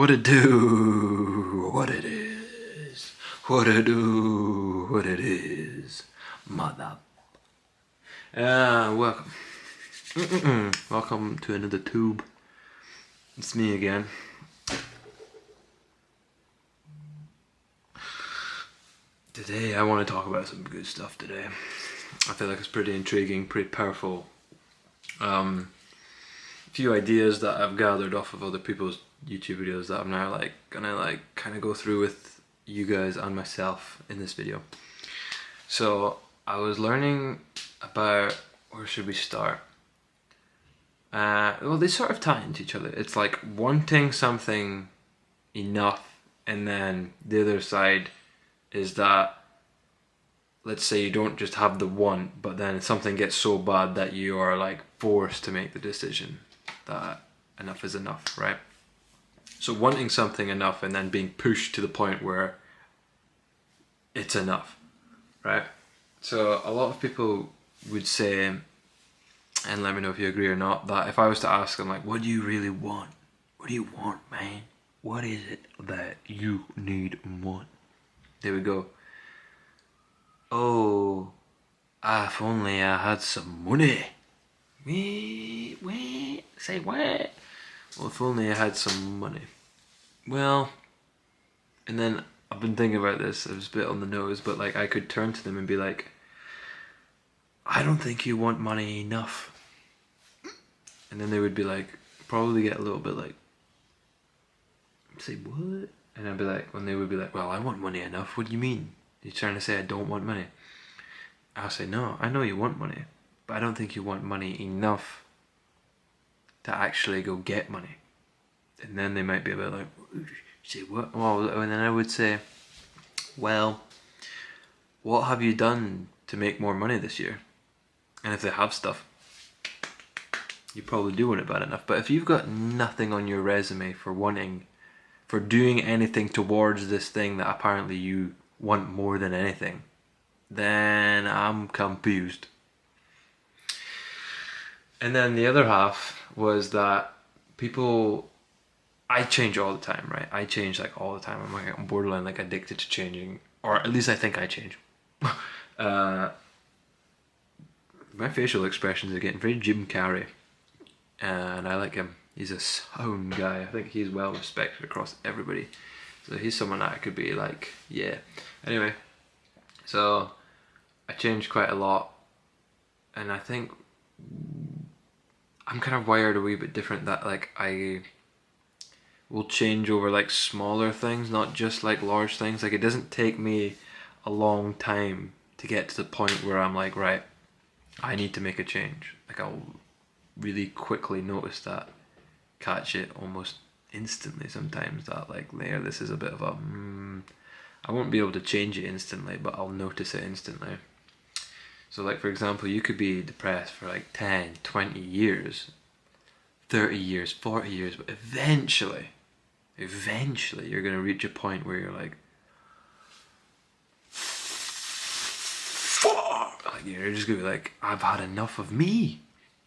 What it do? What it is? What it do? What it is? Mother. Welcome. Welcome to another tube. It's me again. Today I want to talk about some good stuff today. I feel like it's pretty intriguing, pretty powerful. Few ideas that I've gathered off of other people's YouTube videos that I'm now gonna kind of go through with you guys and myself in this video. So I was learning about, where should we start? Well, they sort of tie into each other. It's like wanting something enough, and then the other side is that, let's say you don't just have the want, but then something gets so bad that you are like forced to make the decision that enough is enough, right? So wanting something enough and then being pushed to the point where it's enough, right? So a lot of people would say, and let me know if you agree or not, that if I was to ask them, like, what do you really want? What do you want, man? What is it that you need and want? They would go, oh, if only I had some money. Wait, say what? Well, if only I had some money. Well, and then I've been thinking about this, it was a bit on the nose, but like I could turn to them and be like, I don't think you want money enough. And then they would be like, probably get a little bit like, say what? And I'd be like, when they would be like, well, I want money enough. What do you mean? You're trying to say I don't want money? I'll say, no, I know you want money, but I don't think you want money enough to actually go get money. And then they might be a bit like, say what? Well, and then I would say, well, what have you done to make more money this year? And if they have stuff, you probably do want it bad enough. But if you've got nothing on your resume for doing anything towards this thing that apparently you want more than anything, then I'm confused. And then the other half was that I change all the time, right? I change like all the time. I'm borderline like addicted to changing, or at least I think I change. My facial expressions are getting very Jim Carrey, and I like him. He's a sound guy. I think he's well respected across everybody. So he's someone that I could be like, yeah. Anyway, so I changed quite a lot, and I think I'm kind of wired a wee bit different, that like I will change over like smaller things, not just like large things. Like it doesn't take me a long time to get to the point where I'm like, right, I need to make a change. Like I'll really quickly notice that, catch it almost instantly sometimes, that like there, this is a bit of a I won't be able to change it instantly, but I'll notice it instantly. So like for example, you could be depressed for like 10, 20 years, 30 years, 40 years, but eventually you're going to reach a point where you're like, fuck! Like you're just going to be like, I've had enough of me.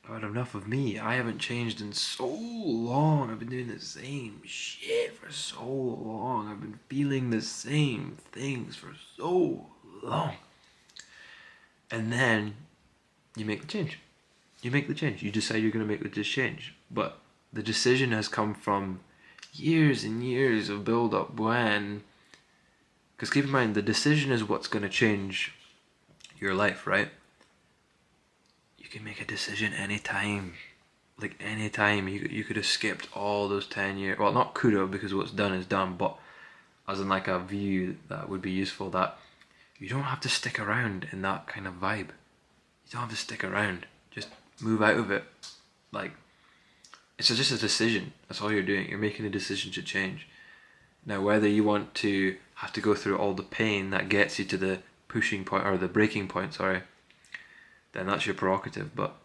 I've had enough of me. I haven't changed in so long. I've been doing the same shit for so long. I've been feeling the same things for so long. And then you make the change. You make the change. You decide you're going to make this change. But the decision has come from years and years of build up when... Because keep in mind, the decision is what's going to change your life, right? You can make a decision anytime. Like anytime. You could have skipped all those 10 years. Well, not could have, because what's done is done. But as in like a view that would be useful, that you don't have to stick around in that kind of vibe. You don't have to stick around. Just move out of it. Like, it's just a decision. That's all you're doing. You're making a decision to change. Now, whether you want to have to go through all the pain that gets you to the pushing point, or the breaking point, sorry, then that's your prerogative. But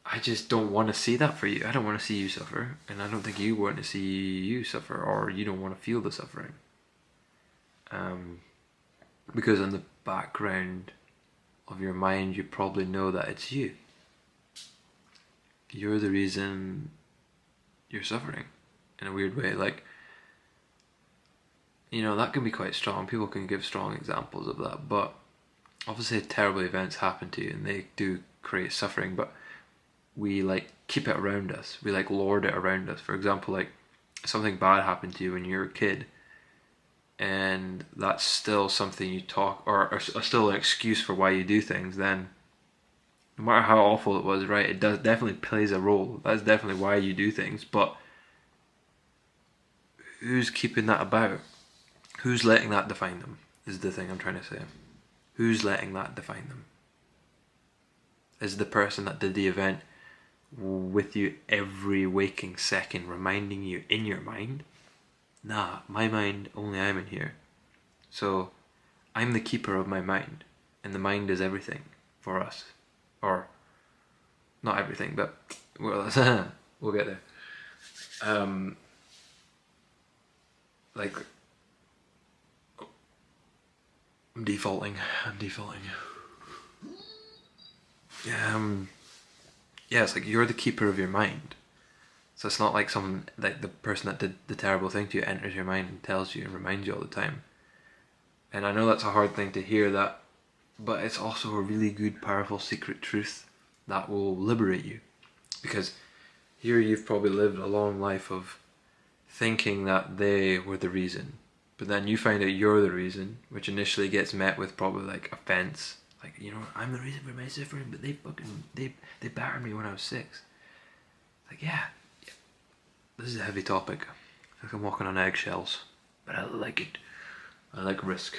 I just don't want to see that for you. I don't want to see you suffer, and I don't think you want to see you suffer, or you don't want to feel the suffering. Because in the background of your mind, you probably know that it's you. You're the reason you're suffering. in a weird way. Like, you know, that can be quite strong. People can give strong examples of that, but obviously terrible events happen to you and they do create suffering, but we like keep it around us. We like lord it around us. For example, like something bad happened to you when you were a kid, and that's still something you talk, or still an excuse for why you do things, then no matter how awful it was, right, it does definitely plays a role. That's definitely why you do things, but who's keeping that about? Who's letting that define them, is the thing I'm trying to say. Who's letting that define them? Is the person that did the event with you every waking second, reminding you in your mind? Nah, my mind, only I'm in here. So I'm the keeper of my mind, and the mind is everything for us. Or not everything, but well, we'll get there. Like, I'm defaulting. Yeah, it's like you're the keeper of your mind. So it's not like someone, like the person that did the terrible thing to you enters your mind and tells you and reminds you all the time. And I know that's a hard thing to hear, that, but it's also a really good, powerful secret truth that will liberate you. Because here you've probably lived a long life of thinking that they were the reason, but then you find out you're the reason, which initially gets met with probably like offense. Like, you know, I'm the reason for my suffering, but they battered me when I was 6. Like, yeah, this is a heavy topic. I think I'm walking on eggshells, but I like it. I like risk.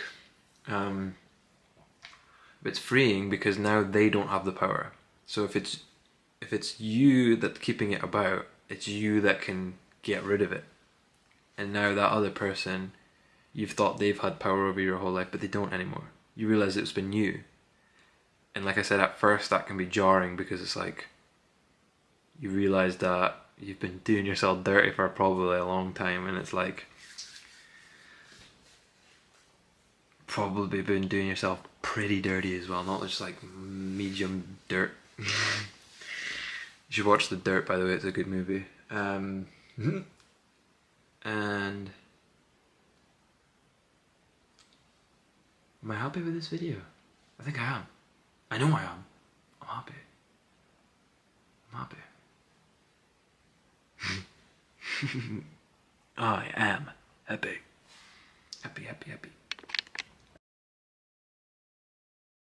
But it's freeing because now they don't have the power. So if it's you that's keeping it about, it's you that can get rid of it. And now that other person, you've thought they've had power over your whole life, but they don't anymore. You realise it's been you. And like I said, at first that can be jarring because it's like, you realise that you've been doing yourself dirty for probably a long time, and it's like, probably been doing yourself pretty dirty as well, not just like medium dirt. You should watch The Dirt, by the way, it's a good movie. And am I happy with this video? I think I am. I know I am. I'm happy. I am happy. Happy.